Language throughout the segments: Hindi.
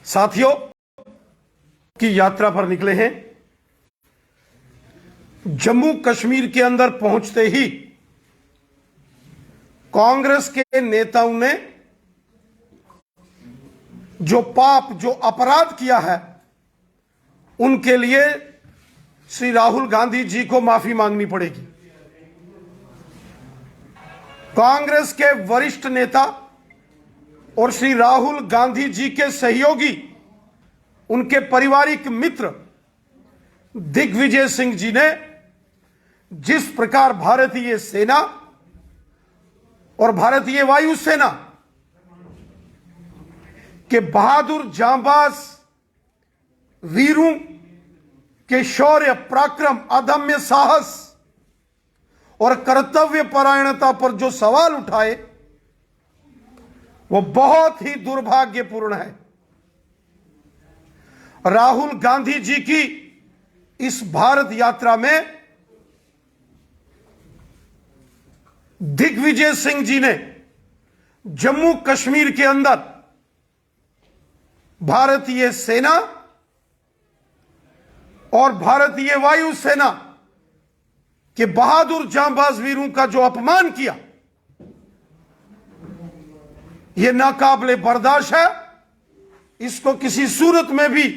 साथियों की यात्रा पर निकले हैं। जम्मू कश्मीर के अंदर पहुंचते ही कांग्रेस के नेताओं ने जो पाप, जो अपराध किया है, उनके लिए श्री राहुल गांधी जी को माफी मांगनी पड़ेगी। कांग्रेस के वरिष्ठ नेता और श्री राहुल गांधी जी के सहयोगी, उनके पारिवारिक मित्र दिग्विजय सिंह जी ने जिस प्रकार भारतीय सेना और भारतीय वायुसेना के बहादुर जांबाज वीरों के शौर्य, पराक्रम, अदम्य साहस और कर्तव्य परायणता पर जो सवाल उठाए, वो बहुत ही दुर्भाग्यपूर्ण है। राहुल गांधी जी की इस भारत यात्रा में दिग्विजय सिंह जी ने जम्मू कश्मीर के अंदर भारतीय सेना और भारतीय वायुसेना के बहादुर जांबाज वीरों का जो अपमान किया, यह नाकाबिले बर्दाश्त है। इसको किसी सूरत में भी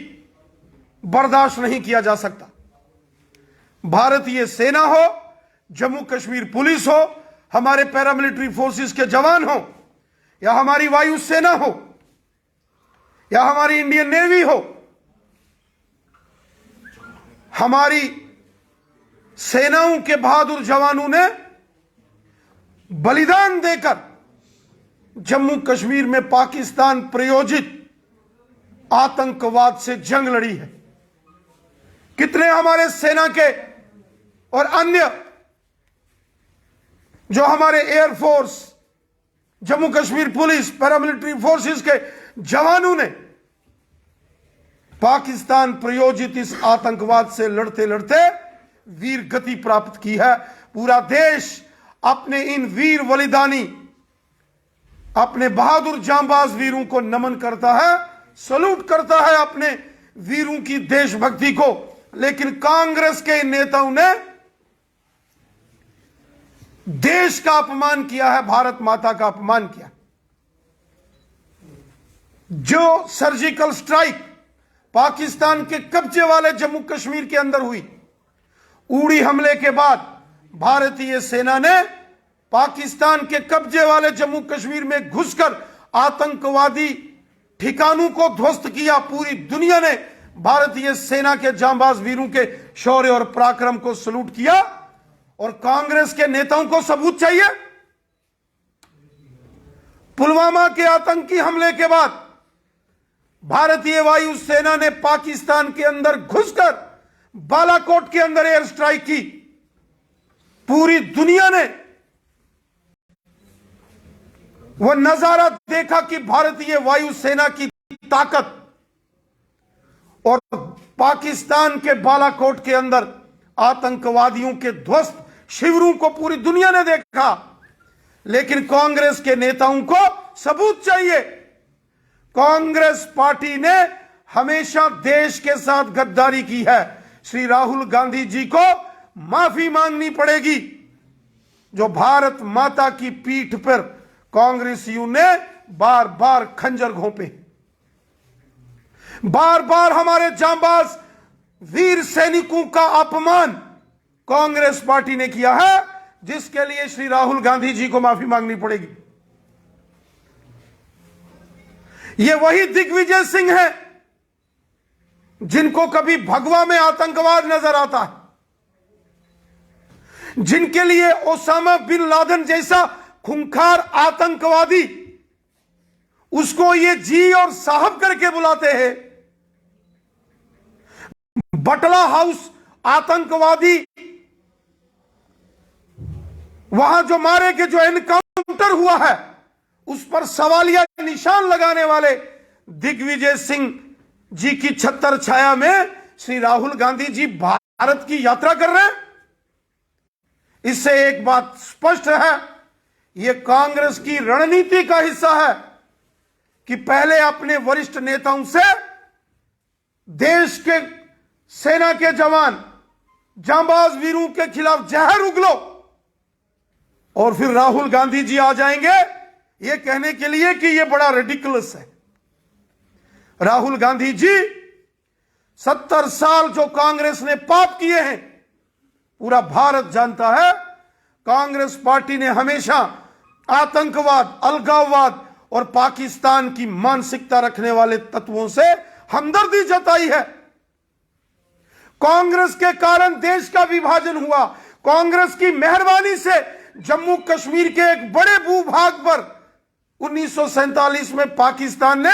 बर्दाश्त नहीं किया जा सकता। भारतीय सेना हो, जम्मू कश्मीर पुलिस हो, हमारे पैरामिलिट्री फोर्सेस के जवान हो, या हमारी वायुसेना हो, या हमारी इंडियन नेवी हो, हमारी सेनाओं के बहादुर जवानों ने बलिदान देकर जम्मू कश्मीर में पाकिस्तान प्रायोजित आतंकवाद से जंग लड़ी है। कितने हमारे सेना के और अन्य जो हमारे air force, Jammu Kashmir police, paramilitary forces के जवानों ने पाकिस्तान प्रायोजित इस आतंकवाद से लड़ते लड़ते वीर गति प्राप्त की है। पूरा देश अपने इन वीर बलिदानी, अपने बहादुर जांबाज वीरों को नमन करता है, सलूट करता है अपने वीरों की देशभक्ति को। लेकिन कांग्रेस के नेताओं ने देश का अपमान किया है, भारत माता का अपमान किया। जो सर्जिकल स्ट्राइक पाकिस्तान के कब्जे वाले जम्मू कश्मीर के अंदर हुई, उड़ी हमले के बाद भारतीय सेना ने पाकिस्तान के कब्जे वाले जम्मू कश्मीर में घुसकर आतंकवादी ठिकानों को ध्वस्त किया। पूरी दुनिया ने भारतीय सेना के जांबाज वीरों के शौर्य और पराक्रम को सलूट किया। और कांग्रेस के नेताओं को सबूत चाहिए। पुलवामा के आतंकी हमले के बाद भारतीय वायुसेना ने पाकिस्तान के अंदर घुसकर बालाकोट के अंदर एयर स्ट्राइक की। पूरी दुनिया ने वह नजारा देखा कि भारतीय वायुसेना की ताकत, और पाकिस्तान के बालाकोट के अंदर आतंकवादियों के ध्वस्त शिविरों को पूरी दुनिया ने देखा। लेकिन कांग्रेस के नेताओं को सबूत चाहिए। कांग्रेस पार्टी ने हमेशा देश के साथ गद्दारी की है। श्री राहुल गांधी जी को माफी मांगनी पड़ेगी। जो भारत माता की पीठ पर कांग्रेसियों ने बार बार खंजर घोंपे, बार बार हमारे जांबाज वीर सैनिकों का अपमान कांग्रेस पार्टी ने किया है, जिसके लिए श्री राहुल गांधी जी को माफी मांगनी पड़ेगी। ये वही दिग्विजय सिंह है जिनको कभी भगवा में आतंकवाद नजर आता है, जिनके लिए ओसामा बिन लादेन जैसा खूंखार आतंकवादी, उसको ये जी और साहब करके बुलाते हैं। बटला हाउस आतंकवादी, वहां जो मारे के जो एनकाउंटर हुआ है, उस पर सवालिया निशान लगाने वाले दिग्विजय सिंह जी की छत्र छाया में श्री राहुल गांधी जी भारत की यात्रा कर रहे हैं। इससे एक बात स्पष्ट है, यह कांग्रेस की रणनीति का हिस्सा है कि पहले अपने वरिष्ठ नेताओं से देश के सेना के जवान जांबाज वीरों के खिलाफ जहर उगलो, और फिर राहुल गांधी जी आ जाएंगे ये कहने के लिए कि ये बड़ा रेडिकुलस है। राहुल गांधी जी 70 साल जो कांग्रेस ने पाप किए हैं, पूरा भारत जानता है। कांग्रेस पार्टी ने हमेशा आतंकवाद, अलगाववाद और पाकिस्तान की मानसिकता रखने वाले तत्वों से हमदर्दी जताई है। कांग्रेस के कारण देश का विभाजन हुआ। कांग्रेस की मेहरबानी से जम्मू कश्मीर के एक बड़े भूभाग पर 1947 में पाकिस्तान ने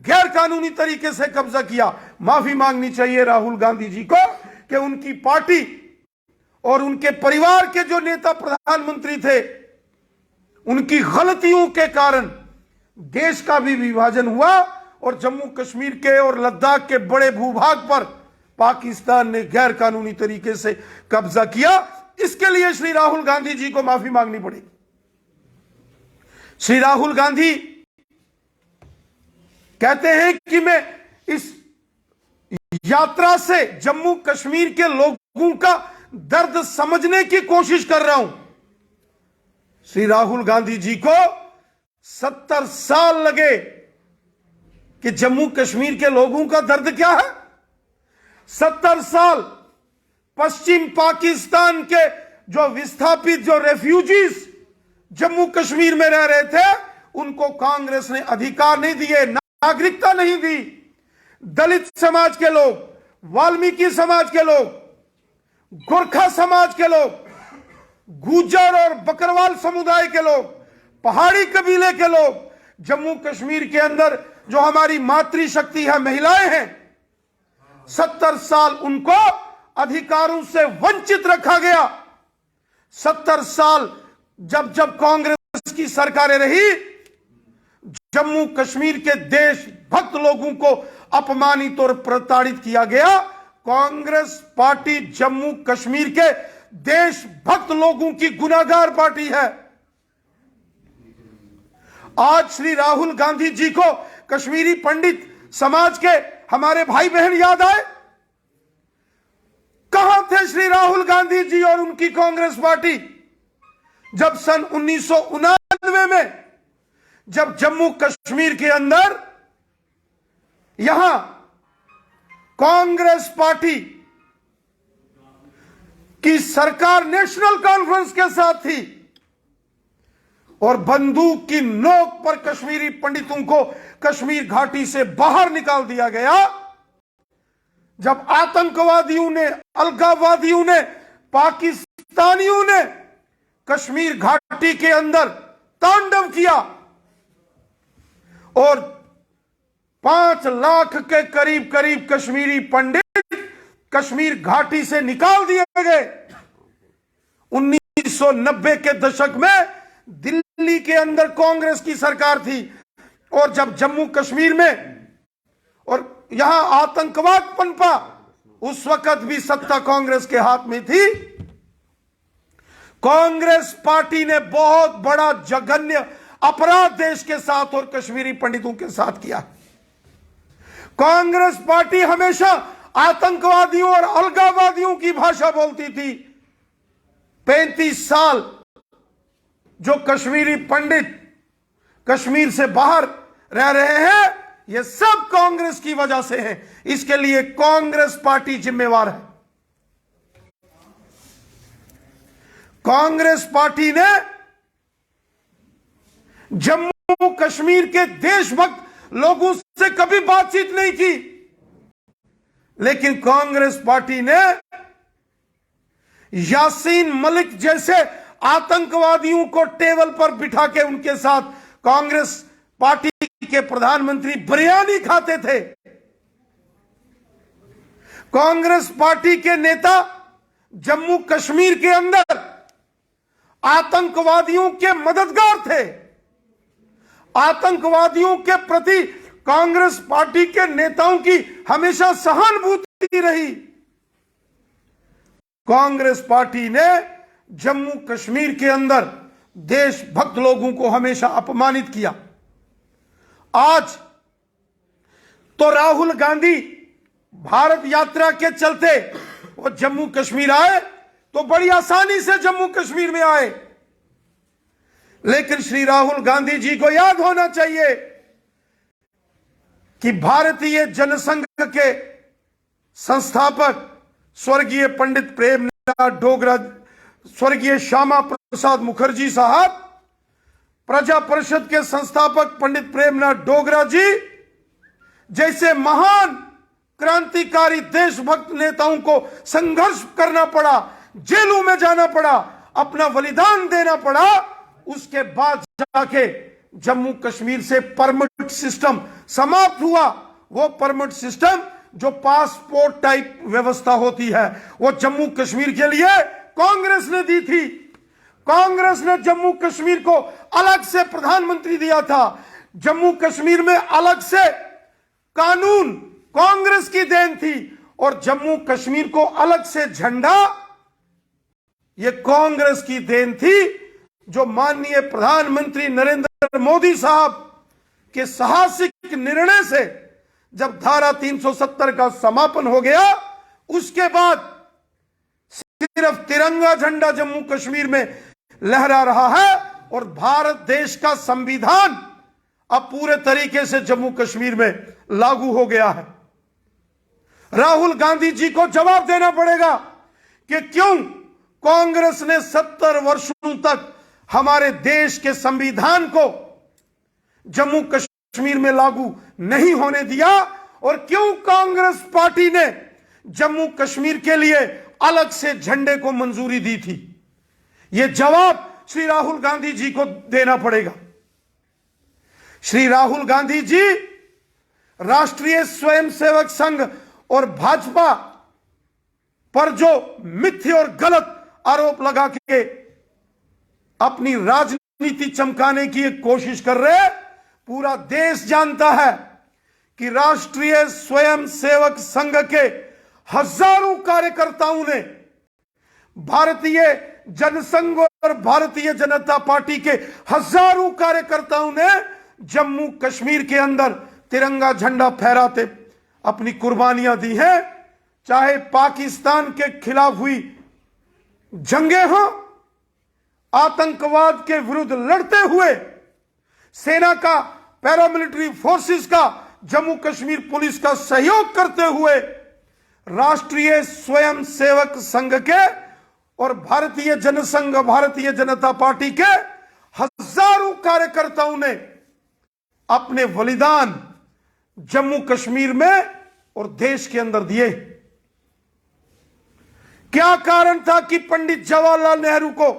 गैर कानूनी तरीके से कब्जा किया। माफी मांगनी चाहिए राहुल गांधी जी को कि उनकी पार्टी और उनके परिवार के जो नेता प्रधानमंत्री थे, उनकी गलतियों के कारण देश का भी विभाजन हुआ और जम्मू कश्मीर के और लद्दाख के बड़े भूभाग पर पाकिस्तान ने गैर कानूनी तरीके से कब्जा किया। इसके लिए श्री राहुल गांधी जी को माफी मांगनी पड़ेगी। श्री राहुल गांधी कहते हैं कि मैं इस यात्रा से जम्मू कश्मीर के लोगों का दर्द समझने की कोशिश कर रहा हूं। श्री राहुल गांधी जी को 70 साल लगे कि जम्मू कश्मीर के लोगों का दर्द क्या है। 70 साल पश्चिम पाकिस्तान के जो विस्थापित, जो रेफ्यूजीज जम्मू कश्मीर में रह रहे थे, उनको कांग्रेस ने अधिकार नहीं दिए, नागरिकता नहीं दी। दलित समाज के लोग, वाल्मीकि समाज के लोग, गोरखा समाज के लोग, गुज्जर और बकरवाल समुदाय के लोग, पहाड़ी कबीले के लोग, जम्मू कश्मीर के अंदर जो हमारी मातृशक्ति है, महिलाएं हैं, 70 साल उनको अधिकारों से वंचित रखा गया। 70 साल जब जब कांग्रेस की सरकारें रही, जम्मू कश्मीर के देशभक्त लोगों को अपमानित और प्रताड़ित किया गया। कांग्रेस पार्टी जम्मू कश्मीर के देशभक्त लोगों की गुनाहगार पार्टी है। आज श्री राहुल गांधी जी को कश्मीरी पंडित समाज के हमारे भाई बहन याद आए। कहां थे श्री राहुल गांधी जी और उनकी कांग्रेस पार्टी जब सन 1999 में, जब जम्मू कश्मीर के अंदर यहां कांग्रेस पार्टी की सरकार नेशनल कॉन्फ्रेंस के साथ थी और बंदूक की नोक पर कश्मीरी पंडितों को कश्मीर घाटी से बाहर निकाल दिया गया। जब आतंकवादियों ने, अलगाववादियों ने, पाकिस्तानियों ने कश्मीर घाटी के अंदर तांडव किया और 5 लाख के करीब करीब कश्मीरी पंडित कश्मीर घाटी से निकाल दिए गए। 1990 के दशक में दिल्ली के अंदर कांग्रेस की सरकार थी और जब जम्मू कश्मीर में और यहां आतंकवाद पनपा, उस वक्त भी सत्ता कांग्रेस के हाथ में थी। कांग्रेस पार्टी ने बहुत बड़ा जघन्य अपराध देश के साथ और कश्मीरी पंडितों के साथ किया। कांग्रेस पार्टी हमेशा आतंकवादियों और अलगाववादियों की भाषा बोलती थी। 35 साल जो कश्मीरी पंडित कश्मीर से बाहर रह रहे हैं, ये सब कांग्रेस की वजह से है। इसके लिए कांग्रेस पार्टी जिम्मेवार है। कांग्रेस पार्टी ने जम्मू कश्मीर के देशभक्त लोगों से कभी बातचीत नहीं की, लेकिन कांग्रेस पार्टी ने यासीन मलिक जैसे आतंकवादियों को टेबल पर बिठा के उनके साथ कांग्रेस पार्टी के प्रधानमंत्री बिरयानी खाते थे। कांग्रेस पार्टी के नेता जम्मू कश्मीर के अंदर आतंकवादियों के मददगार थे। आतंकवादियों के प्रति कांग्रेस पार्टी के नेताओं की हमेशा सहानुभूति रही। कांग्रेस पार्टी ने जम्मू कश्मीर के अंदर देशभक्त लोगों को हमेशा अपमानित किया। आज तो राहुल गांधी भारत यात्रा के चलते वो जम्मू कश्मीर आए तो बड़ी आसानी से जम्मू कश्मीर में आए, लेकिन श्री राहुल गांधी जी को याद होना चाहिए कि भारतीय जनसंघ के संस्थापक स्वर्गीय पंडित प्रेमनाथ डोगरा, स्वर्गीय श्यामा प्रसाद मुखर्जी साहब, प्रजा परिषद के संस्थापक पंडित प्रेमनाथ डोगरा जी जैसे महान क्रांतिकारी देशभक्त नेताओं को संघर्ष करना पड़ा, जेलों में जाना पड़ा, अपना बलिदान देना पड़ा। उसके बाद जाके जम्मू कश्मीर से परमिट सिस्टम समाप्त हुआ। वो परमिट सिस्टम जो पासपोर्ट टाइप व्यवस्था होती है वो जम्मू कश्मीर के लिए कांग्रेस ने दी थी। कांग्रेस ने जम्मू कश्मीर को अलग से प्रधानमंत्री दिया था। जम्मू कश्मीर में अलग से कानून कांग्रेस की देन थी और जम्मू कश्मीर को अलग से झंडा ये कांग्रेस की देन थी, जो माननीय प्रधानमंत्री नरेंद्र मोदी साहब के साहसिक निर्णय से जब धारा 370 का समापन हो गया, उसके बाद सिर्फ तिरंगा झंडा जम्मू कश्मीर में लहरा रहा है और भारत देश का संविधान अब पूरे तरीके से जम्मू कश्मीर में लागू हो गया है। राहुल गांधी जी को जवाब देना पड़ेगा कि क्यों कांग्रेस ने 70 वर्षों तक हमारे देश के संविधान को जम्मू कश्मीर में लागू नहीं होने दिया और क्यों कांग्रेस पार्टी ने जम्मू कश्मीर के लिए अलग से झंडे को मंजूरी दी थी। यह जवाब श्री राहुल गांधी जी को देना पड़ेगा। श्री राहुल गांधी जी राष्ट्रीय स्वयंसेवक संघ और भाजपा पर जो मिथ्या और गलत आरोप लगा के अपनी राजनीति चमकाने की एक कोशिश कर रहे हैं, पूरा देश जानता है कि राष्ट्रीय स्वयंसेवक संघ के हजारों कार्यकर्ताओं ने भारतीय जनसंघ और भारतीय जनता पार्टी के हजारों कार्यकर्ताओं ने जम्मू कश्मीर के अंदर तिरंगा झंडा फहराते अपनी कुर्बानियां दी हैं। चाहे पाकिस्तान के खिलाफ हुई जंगें हों, आतंकवाद के विरुद्ध लड़ते हुए सेना का, पैरामिलिट्री फोर्सेस का, जम्मू कश्मीर पुलिस का सहयोग करते हुए राष्ट्रीय स्वयंसेवक संघ के और भारतीय जनसंघ, भारतीय जनता पार्टी के हजारों कार्यकर्ताओं ने अपने बलिदान जम्मू कश्मीर में और देश के अंदर दिए। क्या कारण था कि पंडित जवाहरलाल नेहरू को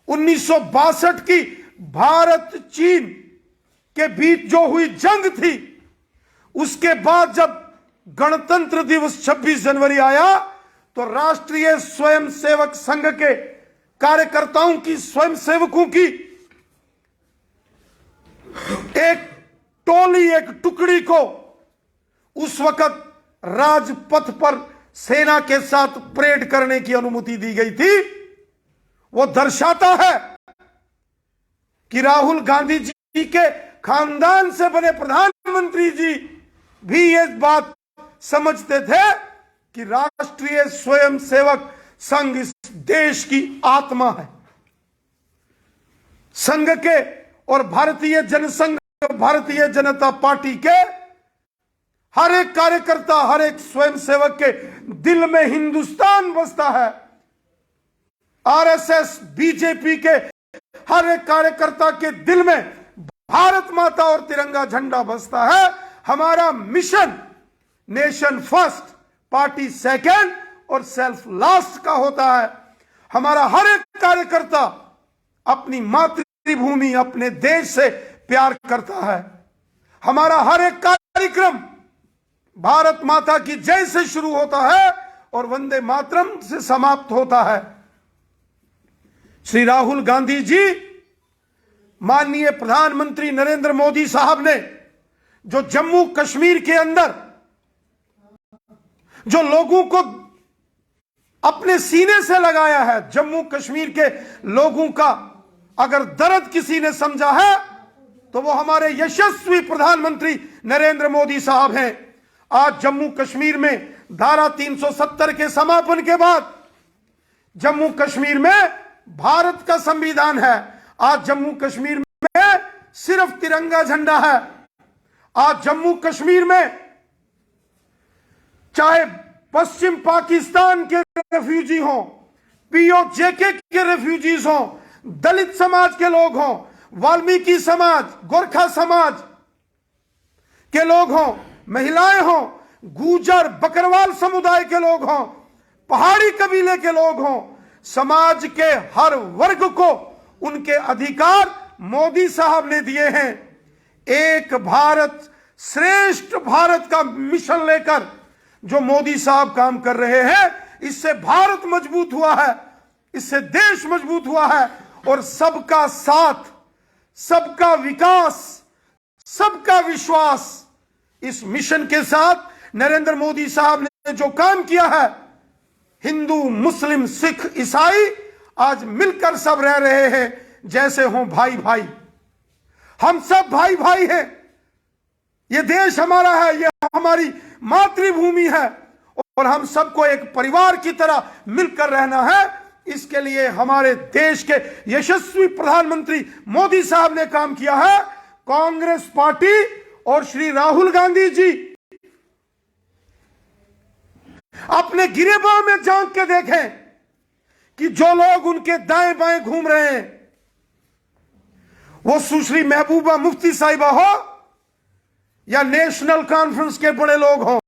1962 की भारत चीन के बीच जो हुई जंग थी, उसके बाद जब गणतंत्र दिवस 26 जनवरी आया तो राष्ट्रीय स्वयंसेवक संघ के कार्यकर्ताओं की, स्वयंसेवकों की एक टोली, एक टुकड़ी को उस वक्त राजपथ पर सेना के साथ परेड करने की अनुमति दी गई थी। वो दर्शाता है कि राहुल गांधी जी के खानदान से बने प्रधानमंत्री जी भी ये बात समझते थे कि राष्ट्रीय स्वयंसेवक संघ इस देश की आत्मा है। संघ के और भारतीय जनसंघ, भारतीय जनता पार्टी के हर एक कार्यकर्ता, हर एक स्वयंसेवक के दिल में हिंदुस्तान बसता है। आरएसएस, बीजेपी के हर एक कार्यकर्ता के दिल में भारत माता और तिरंगा झंडा बसता है। हमारा mission nation first, party second और सेल्फ लास्ट का होता है। हमारा हर एक कार्यकर्ता अपनी मातृभूमि, अपने देश से प्यार करता है। हमारा हर एक कार्यक्रम भारत माता की जय से शुरू होता है और वंदे मातरम से समाप्त होता है। श्री राहुल गांधी जी, माननीय प्रधानमंत्री नरेंद्र मोदी साहब ने जो जम्मू कश्मीर के अंदर जो लोगों को अपने सीने से लगाया है, जम्मू कश्मीर के लोगों का अगर दर्द किसी ने समझा है तो वो हमारे यशस्वी प्रधानमंत्री नरेंद्र मोदी साहब हैं। आज जम्मू कश्मीर में धारा 370 के समापन के बाद जम्मू कश्मीर में भारत का संविधान है। आज जम्मू कश्मीर में सिर्फ तिरंगा झंडा है। आज जम्मू कश्मीर में चाहे पश्चिम पाकिस्तान के रेफ्यूजी हों, पीओजेके के रेफ्यूजीज हों, दलित समाज के लोग हों, वाल्मीकि समाज, गोरखा समाज के लोग हों, महिलाएं हों, गुजर बकरवाल समुदाय के लोग हों, पहाड़ी कबीले के लोग हों, समाज के हर वर्ग को उनके अधिकार मोदी साहब ने दिए हैं। एक भारत श्रेष्ठ भारत का मिशन लेकर जो मोदी साहब काम कर रहे हैं, इससे भारत मजबूत हुआ है, इससे देश मजबूत हुआ है। और सबका साथ, सबका विकास, सबका विश्वास, इस मिशन के साथ नरेंद्र मोदी साहब ने जो काम किया है, हिंदू, मुस्लिम, सिख, ईसाई आज मिलकर सब रह रहे हैं जैसे हों भाई भाई। हम सब भाई भाई हैं। ये देश हमारा है, ये हमारी मातृभूमि है और हम सबको एक परिवार की तरह मिलकर रहना है। इसके लिए हमारे देश के यशस्वी प्रधानमंत्री मोदी साहब ने काम किया है। कांग्रेस पार्टी और श्री राहुल गांधी जी अपने गिरेबान में झांक के देखें कि जो लोग उनके दाएं बाएं घूम रहे हैं, वो सुश्री महबूबा मुफ्ती साहिबा हो या नेशनल कॉन्फ्रेंस के बड़े लोग हों,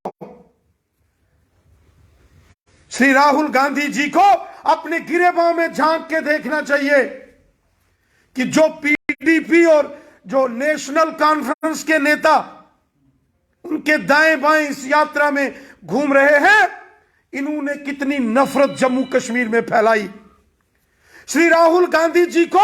श्री राहुल गांधी जी को अपने गिरेबान में झांक के देखना चाहिए कि जो पीडीपी और जो नेशनल कॉन्फ्रेंस के नेता उनके दाएं बाएं इस यात्रा में घूम रहे हैं, इन्होंने कितनी नफरत जम्मू कश्मीर में फैलाई। श्री राहुल गांधी जी को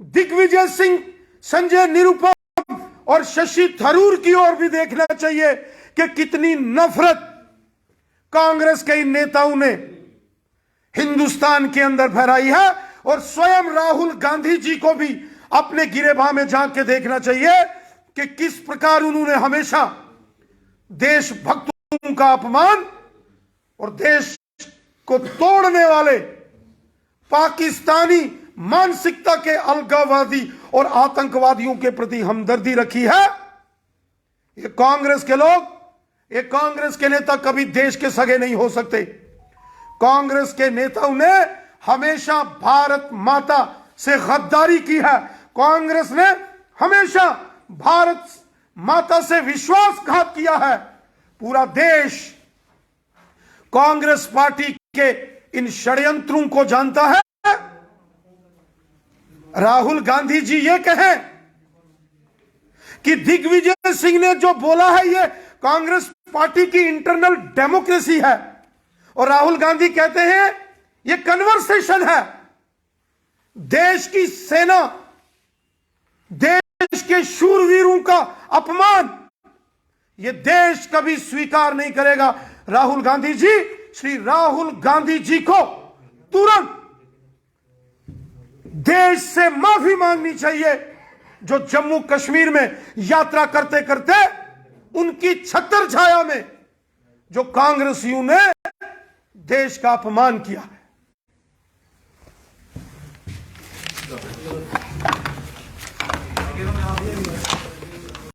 दिग्विजय सिंह, संजय निरुपम और शशि थरूर की ओर भी देखना चाहिए कि कितनी नफरत कांग्रेस के इन नेताओं ने हिंदुस्तान के अंदर फैलाई है। और स्वयं राहुल गांधी जी को भी अपने गिरेबान में झांक के देखना चाहिए कि किस प्रकार उन्होंने हमेशा देशभक्तों का अपमान और देश को तोड़ने वाले पाकिस्तानी मानसिकता के अलगाववादी और आतंकवादियों के प्रति हमदर्दी रखी है। ये कांग्रेस के लोग, ये कांग्रेस के नेता कभी देश के सगे नहीं हो सकते। कांग्रेस के नेताओं ने हमेशा भारत माता से गद्दारी की है। कांग्रेस ने हमेशा भारत माता से विश्वासघात किया है। पूरा देश कांग्रेस पार्टी के इन षड्यंत्रों को जानता है। राहुल गांधी जी ये कहें कि दिग्विजय सिंह ने जो बोला है ये कांग्रेस पार्टी की इंटरनल डेमोक्रेसी है, और राहुल गांधी कहते हैं ये कन्वर्सेशन है। देश की सेना, देश के शूरवीरों का अपमान ये देश कभी स्वीकार नहीं करेगा। राहुल गांधी जी, श्री राहुल गांधी जी को तुरंत देश से माफी मांगनी चाहिए, जो जम्मू कश्मीर में यात्रा करते करते उनकी छत्र छाया में जो कांग्रेसियों ने देश का अपमान किया है।